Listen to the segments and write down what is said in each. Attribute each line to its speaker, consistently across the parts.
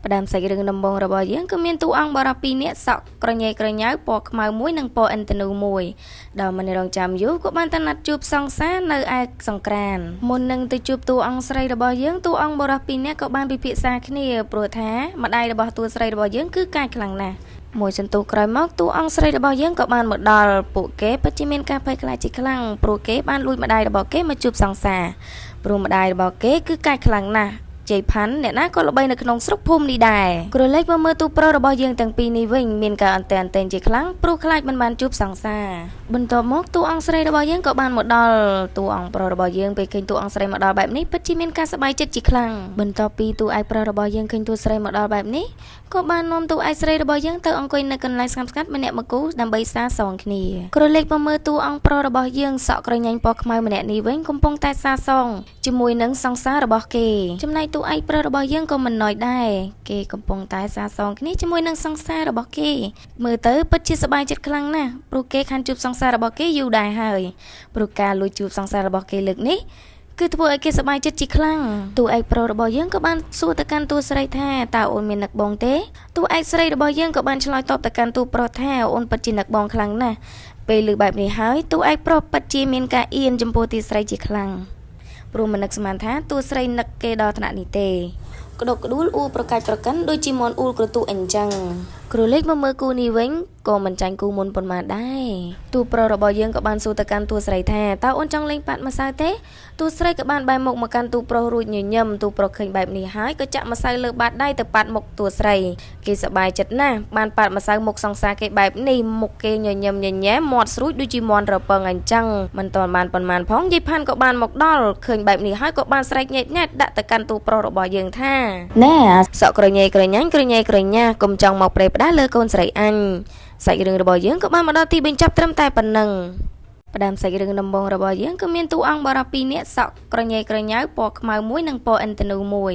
Speaker 1: ផ្ដើមសាច់រឿងដំបូងរបស់យើងគឺមានតួអង្គបរិបពីរនាក់សក់ក្រញ៉េក្រញ៉ៅពណ៌ខ្មៅមួយនិងពណ៌ឥន្ទនូមួយដែលមិនរងចាំយូរក៏បានទៅណាត់ជួបសង្សារនៅឯសង្ក្រានមុននឹងទៅជួបតួអង្គស្រីរបស់យើងតួអង្គបរិបពីរនាក់ក៏បានពិភាក្សាគ្នាព្រោះថាម្ដាយរបស់តួស្រីរបស់យើងគឺកាចខ្លាំងណាស់មួយសន្ទុះក្រោយមកតួអង្គស្រីរបស់យើងក៏បានមកដល់ពួកគេពិតជាមានការភ័យខ្លាចជាខ្លាំងព្រោះគេបានលួចម្ដាយរបស់គេមកជួបសង្សារព្រោះម្ដាយរបស់គេគឺកាចខ្លាំងណាស់ជ័យផាន់អ្នកណាក៏ល្បីនៅក្នុងស្រុកភូមិនេះដែរក្រឡេកមកមើលទូប្រុសរបស់យើងទាំងពីរនេះវិញមានការអន្ទែនតែងជាខ្លាំងព្រោះខ្លាចមិនបានជួបសង្សារបន្ទាប់មកតួអង្គស្រីរបស់យើងក៏បានមកដល់តួអង្គប្រុសរបស់យើងពេលឃើញតួអង្គស្រីមកដល់បែបនេះពិតជាមានការសប្បាយចិត្តជាខ្លាំងបន្ទាប់ពីតួឯកប្រុសរបស់យើងឃើញតួស្រីមកដល់បែបនេះក៏បាននាំតួឯកស្រីរបស់យើងទៅអង្គុយនៅកន្លែងស្ងាត់ស្ងាត់ម្នាក់មកគូដើម្បីសារសងគ្នាក្រឡេកមកមើលតួអង្គប្រុសរបស់យើងសក់ក្រញ៉ាញ់ពណ៌ខ្មៅម្នាក់នេះវិញកំពុងតែសារសងជាមួយនឹងសង្សាររបស់គេចំណែកតួឯកប្រុសរបស់យើងក៏មិនណយដែរគេកំពុងតែសារសងគ្នាជាមួយនឹងសង្សាររបស់គេមើលទៅពិតជាសប្បាយចិត្តខ្លាំងណាស់ព្រោះគេខានជួបសង្សាររបស់គេយូរដែរហើយព្រោះការលួចជួបសង្សាររបស់គេលើកនេះគឺធ្វើឲ្យគេសប្បាយចិត្តជាខ្លាំងតួឯកប្រុសរបស់យើងក៏បានសួរទៅកាន់តួស្រីថាតើអូនមាននឹកបងទេតួឯកស្រីរបស់យើងក៏បានឆ្លើយតបទៅកាន់តួប្រុសថាអូនពិតជានឹកបងខ្លាំងណាស់ពេលលើបែបនេះហើយតួឯកប្រុសពិតជាមានការអៀនចំពោះទីស្រីជាខ្លាំងព្រោះមិននឹកស្មានថាតួស្រីនឹកគេដល់ថ្នាក់នេះទេក្តុកក្ដួលអ៊ូប្រកាច់ប្រកាន់ដូចជាមន់អ៊ូលក្រទូអញ្ចឹងគ្រូលេខមកមើលគូនេះវិញក៏មិនចាញ់គូមុនប៉ុន្មានដែរតួប្រុសរបស់យើងក៏បានសួរទៅកាន់តួស្រីថាតើអូនចង់លេងប៉ាត់ម្សៅទេតួស្រីក៏បានបែរមុខមកកាន់តួប្រុសរួចញញឹមតួប្រុសឃើញបែបនេះហើយក៏ចាក់ម្សៅលើបាតដៃទៅប៉ាត់មុខតួស្រីគេសប្បាយចិត្តណាស់បានប៉ាត់ម្សៅមុខសង្សារគេបែបនេះមុខគេញញឹមញញែមាត់ស្រួចដូចជាមាន់រពឹងអញ្ចឹងមិនទាន់បានប៉ុន្មានផងយាយផាន់ក៏បានមកដល់ឃើញបែបនេះហើយក៏បានស្រែកញែកញែកដាក់ទៅកាន់តួប្រុសរបស់យើងថាណែសក់ក្រញ៉េក្រញ៉ាញ់ក្រញ៉េក្រញ៉ាកុំចង់មកប្រេផ្ដាស់លើកូនស្រីអញសាច់រឿងរបស់យើងក៏បានមកដល់ទីបញ្ចប់ត្រឹមតែប៉ុណ្ណឹងផ្ដើមសាច់រឿងដំបូងរបស់យើងគឺមានតួអង្គបរិបពីរនាក់សក់ក្រញ៉េក្រញ៉ៅពណ៌ខ្មៅមួយនិងពណ៌ឥន្ទនូមួយ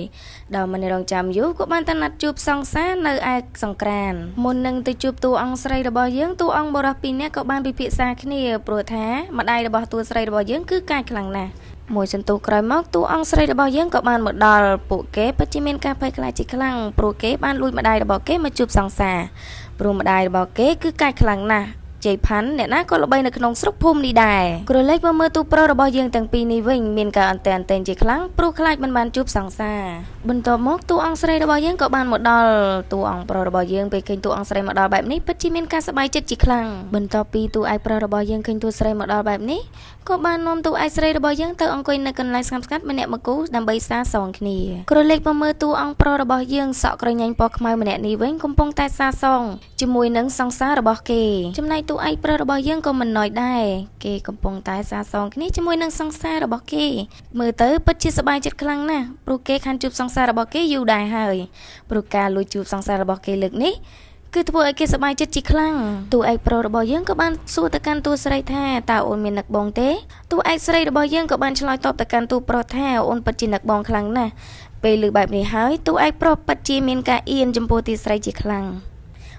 Speaker 1: ដែលមិនរងចាំយូរក៏បានទៅណាត់ជួបសង្សារនៅឯសង្ក្រានមុននឹងទៅជួបតួអង្គស្រីរបស់យើងតួអង្គបរិបពីរនាក់ក៏បានពិភាក្សាគ្នាព្រោះថាម្ដាយរបស់តួស្រីរបស់យើងគឺកាចខ្លាំងណាស់មួយសន្ទុះក្រោយមកតួអង្គស្រីរបស់យើងក៏បានមកដល់ពួកគេពិតជាមានការភ័យខ្លាចជាខ្លាំងព្រោះគេបានលួចម្ដាយរបស់គេមកជួបសង្សារព្រោះម្ដាយរបស់គេគឺកាចខ្លាំងណាស់ជ័យផាន់អ្នកណាក៏ល្បីនៅក្នុងស្រុកភូមិនេះដែរក្រឡេកមកមើលទូប្រុសរបស់យើងទាំងពីរនេះវិញមានការអន្ទែនតែងជាខ្លាំងព្រោះខ្លាចមិនបានជួបសង្សារបន្ទាប់មកតួអង្គស្រីរបស់យើងក៏បានមកដល់តួអង្គប្រុសរបស់យើងពេលឃើញតួអង្គស្រីមកដល់បែបនេះពិតជាមានការសប្បាយចិត្តជាខ្លាំងបន្ទាប់ពីតួឯកប្រុសរបស់យើងឃើញតួស្រីមកដល់បែបនេះក៏បាននាំតួឯកស្រីរបស់យើងទៅអង្គុយនៅកន្លែងស្ងាត់ស្ងាត់ម្នាក់មកគូដើម្បីសារសងគ្នាក្រឡេកមកមើលតួអង្គប្រុសរបស់យើងសក់ក្រញ៉ាញ់ពណ៌ខ្មៅម្នាក់នេះវិញកំពុងតែសារសងជាមួយនឹងសង្សាររបស់គេចំណែកតួឯកប្រុសរបស់យើងក៏មិនណយដែរគេកំពុងតែសារសងគ្នាជាមួយនឹងសង្សាររបស់គេមើលទៅពិតជាសប្បាយចិត្តខ្លាំងណាស់ព្រោះគេខានជួបសង្សាររបស់គេយូរដែរហើយព្រោះការលួចជួបសង្សាររបស់គេលើកនេះគឺធ្វើឲ្យគេសប្បាយចិត្តជាខ្លាំងតួឯកប្រុសរបស់យើងក៏បានសួរទៅកាន់តួស្រីថាតើអូនមាននឹកបងទេតួឯកស្រីរបស់យើងក៏បានឆ្លើយតបទៅកាន់តួប្រុសថាអូនពិតជានឹកបងខ្លាំងណាស់ពេលលើបែបនេះហើយតួឯកប្រុសពិតជាមានការអៀនចំពោះទីស្រីជាខ្លាំង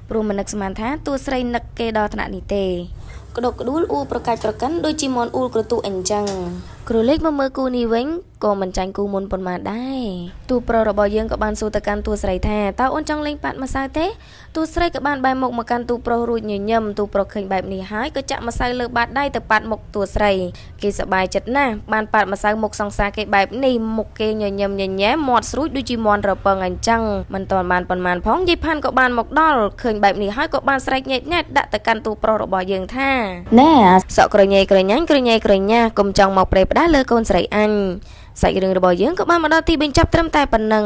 Speaker 1: ព្រោះមិននឹកស្មានថាតួស្រីនឹកគេដល់ថ្នាក់នេះទេក្តុកក្ដួលអ៊ូប្រកាច់ប្រកាន់ដូចជាមន់អ៊ូលក្រទូអញ្ចឹងគ្រូលេខមកមើលគូនេះវិញក៏មិនចាញ់គូមុនប៉ុន្មានដែរតួប្រុសរបស់យើងក៏បានសួរទៅកាន់តួស្រីថាតើអូនចង់លេងប៉ាត់ម្សៅទេតួស្រីក៏បានបែរមុខមកកាន់តួប្រុសរួចញញឹមតួប្រុសឃើញបែបនេះហើយក៏ចាក់ម្សៅលើបាតដៃទៅប៉ាត់មុខតួស្រីគេសប្បាយចិត្តណាស់បានប៉ាត់ម្សៅមុខសង្សារគេបែបនេះមុខគេញញឹមញញែមាត់ស្រួចដូចជាមាន់រពឹងអញ្ចឹងមិនទាន់បានប៉ុន្មានផងយាយផាន់ក៏បានមកដល់ឃើញបែបនេះហើយក៏បានស្រែកញែកញែកដាក់ទៅកាន់តួប្រុសរបស់យើងថាណែសក់ក្រញ៉េក្រញ៉ាញ់ក្រញ៉េក្រញ៉ាកុំចង់មកប្រេផ្ដាស់លើកូនស្រីអញសាច់រឿងរបស់យើងក៏បានមកដល់ទីបញ្ចប់ត្រឹមតែប៉ុណ្ណឹង